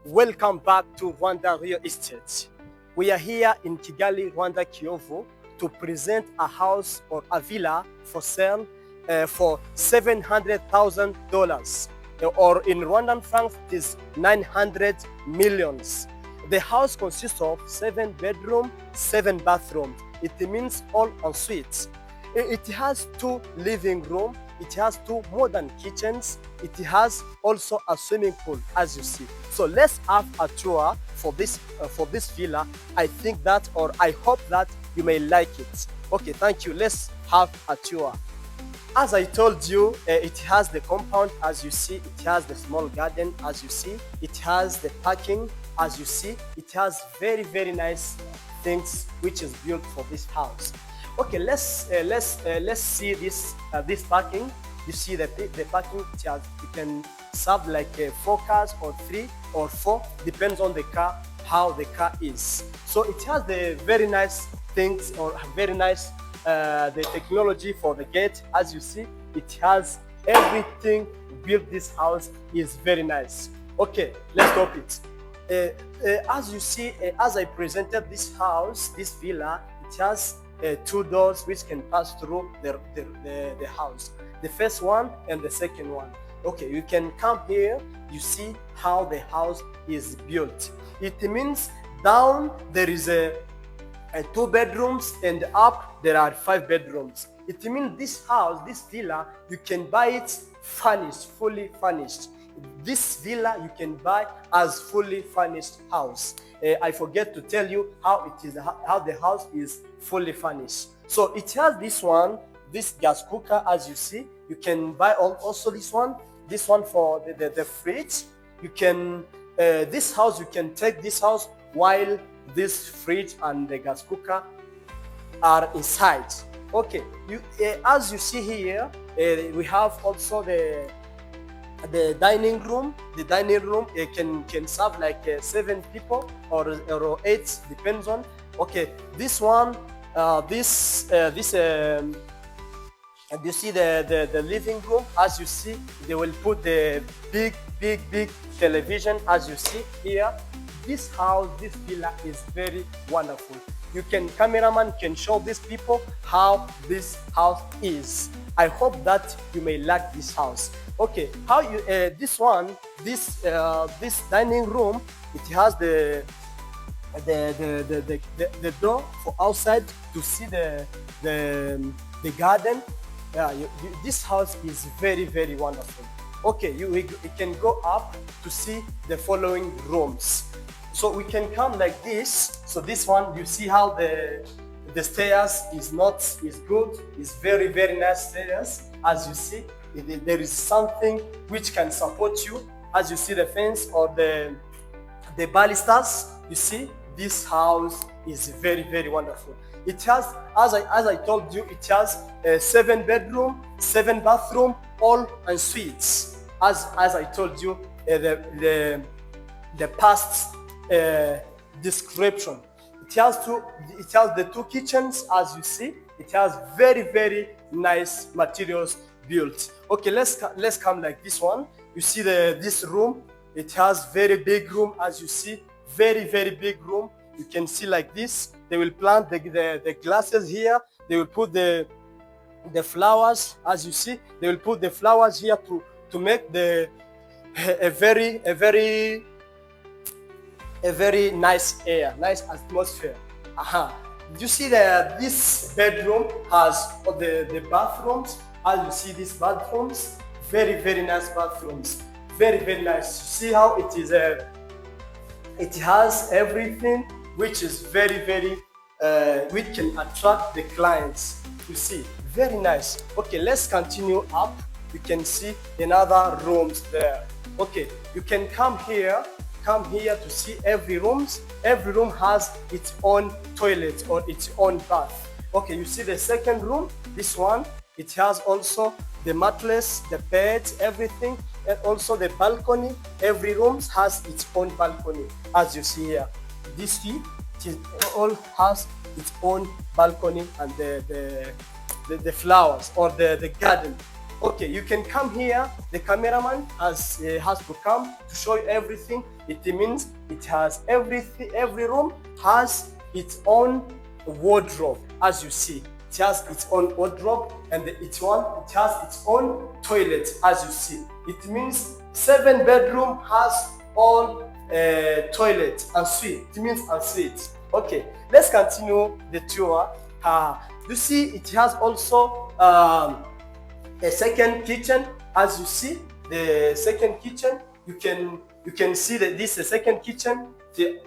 Welcome back to Rwanda Real Estate. We are here in Kigali Rwanda Kiyovu to present a house or a villa for sale for $700,000, or in Rwandan francs it is 900 millions. The house consists of 7 bedrooms, 7 bathrooms. It means all ensuites. It has 2 living rooms. It has 2 modern kitchens. It has also a swimming pool, as you see. So let's have a tour for this villa. I think that, or I hope that you may like it. Okay, thank you. Let's have a tour. As I told you, it has the compound, as you see. It has the small garden, as you see. It has the parking, as you see. It has very nice things which is built for this house. Okay, let's see this parking. You see the parking. You can serve like 4 cars or 3 or 4, depends on the car, how the car is. So it has the very nice things, or very nice the technology for the gate. As you see, it has everything built. This house is very nice. Okay, let's stop it. As you see, as I presented this house, this villa, it has 2 doors which can pass through the house. The first one and the second one. Okay, you can come here. You see how the house is built. It means down there is a 2 bedrooms, and up there are 5 bedrooms. It means this house, this villa, you can buy it furnished, fully furnished. This villa you can buy as fully furnished house. I forget to tell you how it is, how the house is fully furnished. So it has this gas cooker, as you see. You can buy also this one for the fridge. You can this house, you can take this house while this fridge and the gas cooker are inside. Okay, as you see here, we have also the dining room. The dining room can serve like 7 people or 8, depends on. Okay, this one, and you see the living room. As you see, they will put the big television, as you see here. This house, this villa is very wonderful. Cameraman can show these people how this house is. I hope that you may like this house. Okay, how you this dining room, it has the door for outside to see the garden. This house is very wonderful. Okay, you can go up to see the following rooms. So we can come like this. So this one, you see how the stairs is good. It's very nice stairs. As you see, there is something which can support you. As you see the fence or the balusters, you see this house is very wonderful. It has, as I told you, it has 7 bedroom, 7 bathroom, all ensuites. As I told you, the past description. It has the 2 kitchens, as you see. It has very nice materials built. Okay, let's come like this one. You see this room. It has very big room, as you see. Very big room. You can see like this. They will plant the glasses here. They will put the flowers, as you see. They will put the flowers here to make a very nice air, nice atmosphere. You see this bedroom has the bathrooms. As you see these bathrooms, very nice bathrooms, very nice. You see how it is. It has everything which is very which can attract the clients. You see, very nice. Okay, let's continue up. You can see another rooms there. Okay, you can come here to see every room. Every room has its own toilet or its own bath. Okay, you see the second room, this one, it has also the mattress, the bed, everything, and also the balcony. Every room has its own balcony, as you see here. This all has its own balcony and the flowers or the garden. Okay, you can come here. The cameraman has to come to show you everything. It means it has everything. Every room has its own wardrobe, as you see. It has its own wardrobe, and it has its own toilet, as you see. It means 7 bedroom has all toilet and suite. It means and suite. Okay, let's continue the tour. You see, it has also a second kitchen. As you see, the second kitchen, you can see that this is a second kitchen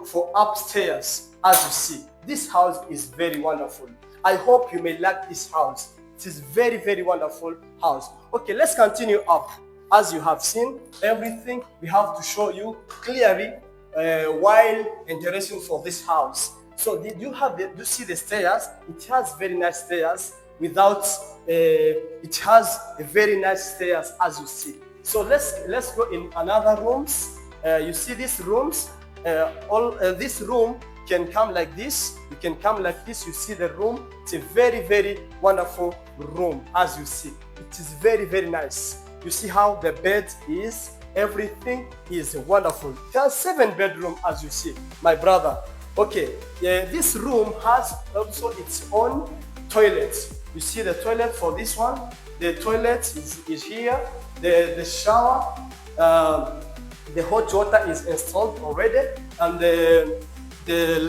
for upstairs. As you see, this house is very wonderful. I hope you may like this house. It is very, very wonderful house. Okay, let's continue up. As you have seen everything, we have to show you clearly while interesting for this house. So did you see the stairs? It has very nice stairs. It has a very nice stairs, as you see. So let's go in another rooms. You see these rooms. This room can come like this. You can come like this. You see the room. It's a very, very wonderful room, as you see. It is very, very nice. You see how the bed is. Everything is wonderful. It has 7 bedrooms, as you see, my brother. Okay, this room has also its own toilet. You see the toilet for this one. The toilet is here. The shower, the hot water is installed already, and the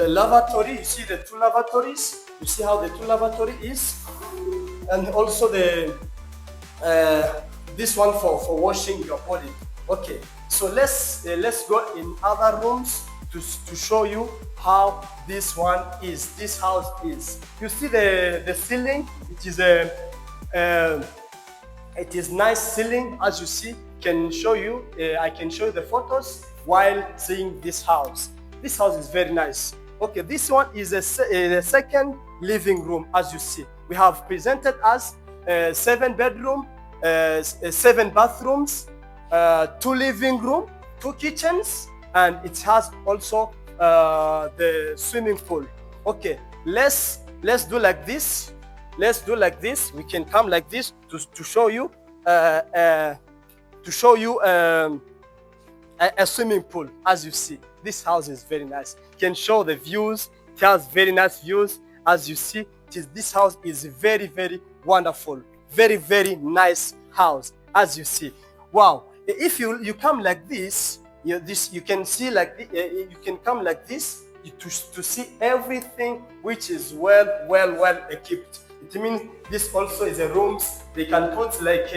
lavatory. You see the 2 lavatories. You see how the 2 lavatory is, and also the this one for washing your body. Okay, so let's go in other rooms to show you how this one is. This house is. You see the ceiling. It is nice ceiling, as you see. Can show you. I can show you the photos while seeing this house. This house is very nice. Okay, this one is a second living room, as you see. We have presented as 7 bedroom, 7 bathrooms, 2 living room, 2 kitchens, and it has also the swimming pool. Okay, let's do like this. Let's do like this. We can come like this to show you a swimming pool. As you see, this house is very nice. Can show the views. It has very nice views. As you see, this house is very, very wonderful. Very, very nice house. As you see, wow. If you come like this, you can see like you can come like this to see everything which is well equipped. It means this also is a rooms. They can put like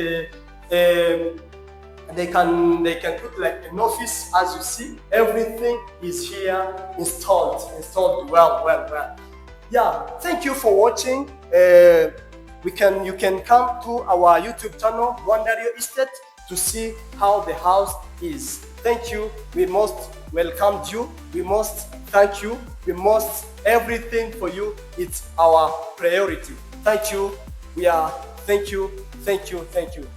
they can put like an office. As you see, everything is here installed well. Yeah, thank you for watching. You can come to our YouTube channel, Rwanda Estate, to see how the house is. Thank you. We most welcome you. We must thank you. We must everything for you. It's our priority. Thank you. Thank you.